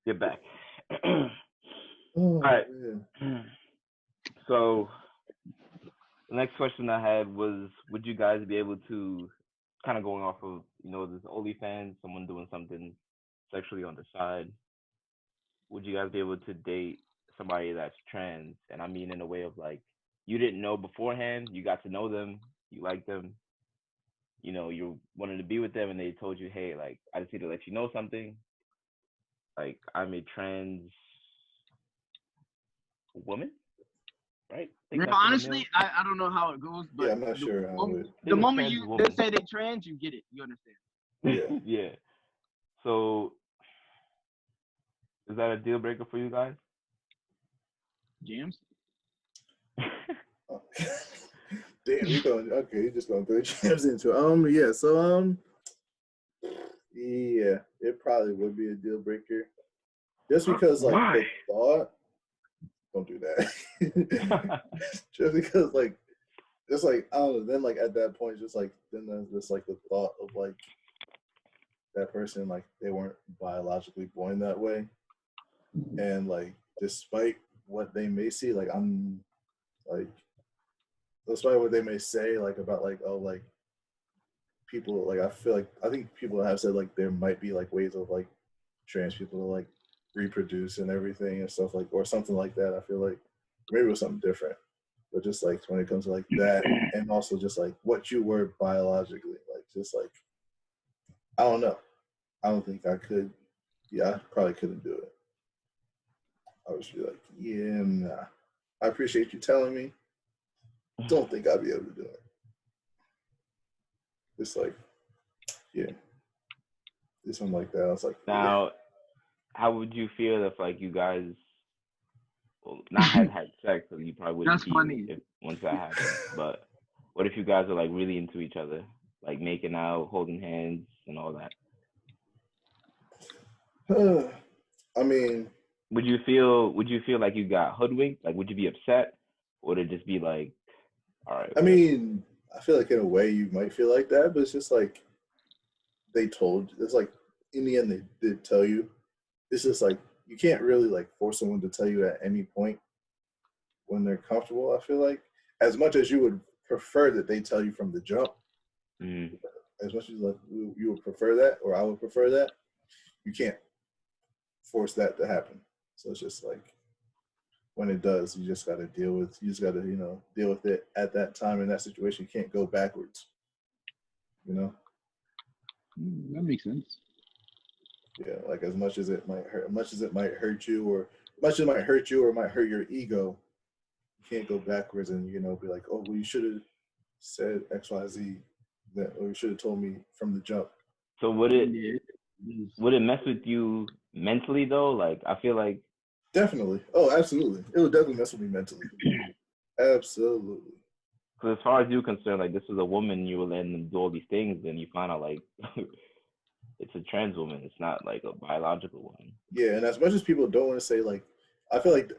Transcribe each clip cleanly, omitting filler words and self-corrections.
Get back. All Oh right. man. So the next question I had was, would you guys be able to, kind of going off of, this OnlyFans, someone doing something sexually on the side, would you guys be able to date somebody that's trans? And I mean in a way of like, you didn't know beforehand, you got to know them, you like them, you wanted to be with them, and they told you, hey, like, I just need to let you know something. Like, I'm a trans woman, right? I think Now, that's what a male. honestly, I don't know how it goes, but Yeah, I'm not sure how it. I the think it's moment trans you woman. they say they trans, you get it. You understand? Yeah. Yeah. So, is that a deal breaker for you guys? James? Oh. Damn, you going okay? You just gonna throw jams into it. Yeah. So yeah, it probably would be a deal breaker, just because like Why? the thought. Don't do that. Just because like, just like I don't know. Then like at that point, just like then there's just like the thought of like that person like they weren't biologically born that way, and like despite what they may see, like I'm like despite what they may say like about like oh like people like I think people have said like there might be like ways of like trans people to like reproduce and everything and stuff like or something like that. I feel like maybe it was something different, but just like when it comes to like that and also just like what you were biologically, like just like I don't know. I don't think I could. Yeah, I probably couldn't do it. I would just be like, yeah, nah. I appreciate you telling me. Don't think I'd be able to do it. It's like, yeah, it's something like that. I was like, yeah. Now, how would you feel if like you guys, well, not had sex, so you probably wouldn't That's be funny. if once that happened. But what if you guys are like really into each other, like making out, holding hands, and all that? I mean, Would you feel like you got hoodwinked? Like, would you be upset, or would it just be like, all right, I whatever? mean, I feel like in a way you might feel like that, but it's just like they told. It's like in the end they did tell you. It's just like you can't really like force someone to tell you at any point when they're comfortable. I feel like as much as you would prefer that they tell you from the jump, Mm. as much as like you would prefer that, or I would prefer that, you can't force that to happen. So it's just like when it does, you just got to deal with. You just got to deal with it at that time in that situation. You can't go backwards. You know. That makes sense. Yeah, like as much as it might hurt, as much as it might hurt you, or much as it might hurt you, or it might hurt your ego, you can't go backwards and be like, oh, well, you should have said X, Y, Z, that, or you should have told me from the jump. So would it mess with you mentally though? Like, I feel like Definitely. Oh, absolutely. It would definitely mess with me mentally. Absolutely. because as far as you're concerned, like this is a woman, you were letting them do all these things, and you find out like it's a trans woman. It's not like a biological one. Yeah, and as much as people don't want to say like, I feel like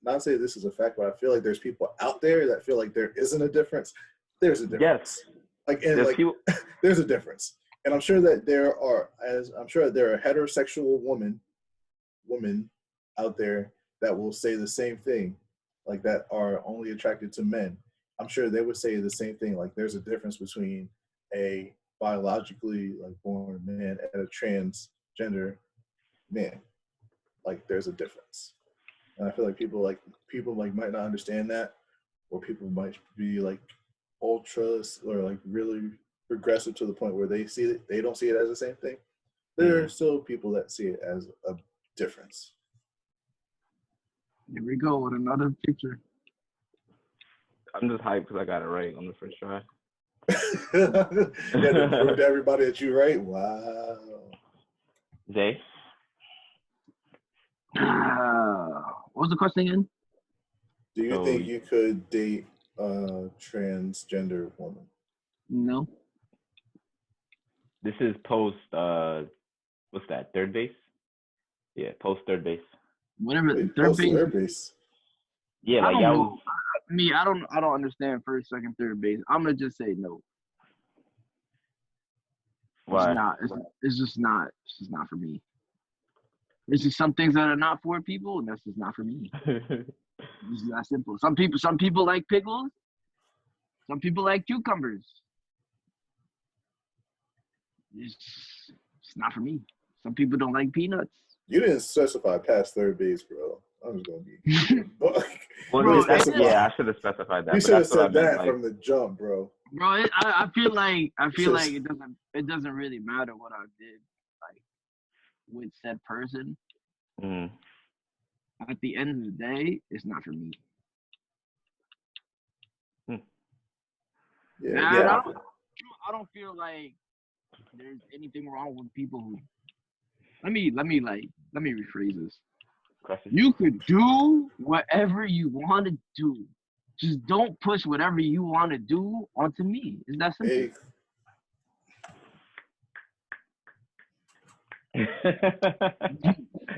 not say this is a fact, but I feel like there's people out there that feel like there isn't a difference. There's a difference. Yes. Like and There's like people. there's a difference. And I'm sure that there are heterosexual women out there that will say the same thing, like that are only attracted to men. I'm sure they would say the same thing. Like there's a difference between a biologically like born man and a transgender man. Like there's a difference. And I feel like people might not understand that, or people might be like ultra or like really progressive to the point where they don't see it as the same thing. There are still people that see it as a difference. Here we go with another picture. I'm just hyped because I got it right on the first try. You had to prove to everybody that you're right. Wow. Zay? What was the question again? Do you think you could date a transgender woman? No. This is post, what's that, third base? Yeah, post third base. Whatever. Wait, Third base. Third base. Yeah, I like don't know. I don't understand first, second, third base. I'm gonna just say no. Why? It's just not for me. There's just some things that are not for people, and that's just not for me. It's that simple. Some people like pickles. Some people like cucumbers. It's not for me. Some people don't like peanuts. You didn't specify past third base, bro. I'm just gonna be. Well, Bro, yeah, I should have specified that. You but should have that's what I said meant, that like, from the jump, bro. Bro, I feel like Just- it doesn't really matter what I did like with said person. mm, At the end of the day, it's not for me. Yeah, Nah, yeah. I don't feel like there's anything wrong with people who. Let me rephrase this. question. You could do whatever you want to do. Just don't push whatever you want to do onto me. Is that simple? Hey,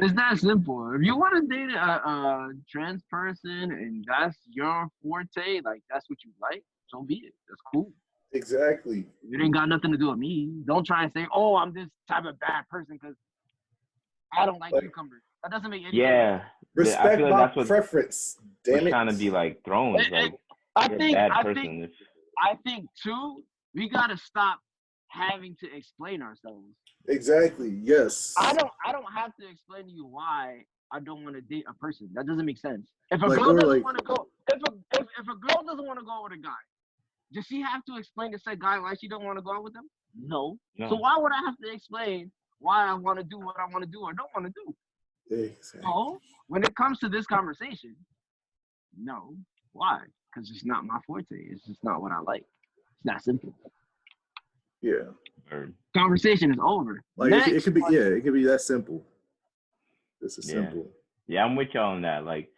It's that simple. If you want to date a trans person and that's your forte, like that's what you like, so be it. That's cool. exactly. It ain't got nothing to do with me. Don't try and say, "Oh, I'm this type of bad person because I don't like cucumbers." That doesn't make any sense. yeah. I Respect feel like my that's what preference. we're Damn it. trying to be like thrown. It's like I you're think a bad I person. think I think too. We gotta stop having to explain ourselves. Exactly. Yes. I don't have to explain to you why I don't want to date a person. That doesn't make sense. If a Like, girl or doesn't like- want to go, if a girl doesn't want to go with a guy, does she have to explain to said guy why she don't want to go out with him? No. No. So why would I have to explain why I want to do what I want to do or don't want to do? Exactly. No. When it comes to this conversation, no. Why? Because it's not my forte. It's just not what I like. It's that simple. Yeah. Or- Conversation is over. Like Next, it could be. Yeah, it could be that simple. This is Yeah. simple. Yeah, I'm with y'all on that. Like,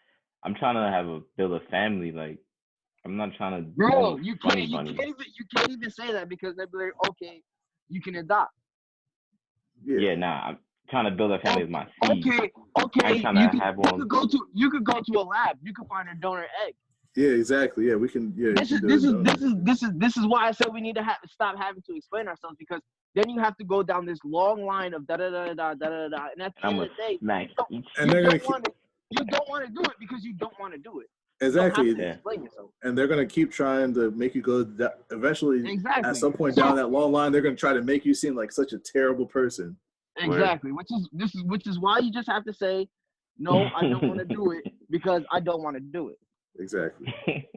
I'm trying to build a family. Like, I'm not trying to. bro, do you funny can't bunny. you can't even say that because they'll be like, okay, you can adopt. Yeah. Yeah, nah. I'm trying to build a family with my seed. Okay, I okay. ain't trying to have one. You could go to a lab. You could find a donor egg. Yeah. Exactly. Yeah. We can. Yeah. This you is can this do is it, this is why I said we need to stop having to explain ourselves because then you have to go down this long line of da da da da da da da, and at the I'm end of the day, smack each. And they're gonna you don't want to do it because you don't want to do it. Exactly. You don't have to Yeah. explain yourself. And they're gonna keep trying to make you go. Eventually, Exactly. at some point So- down that long line, they're gonna try to make you seem like such a terrible person. Exactly. Which is why you just have to say, no, I don't want to do it because I don't want to do it. Exactly.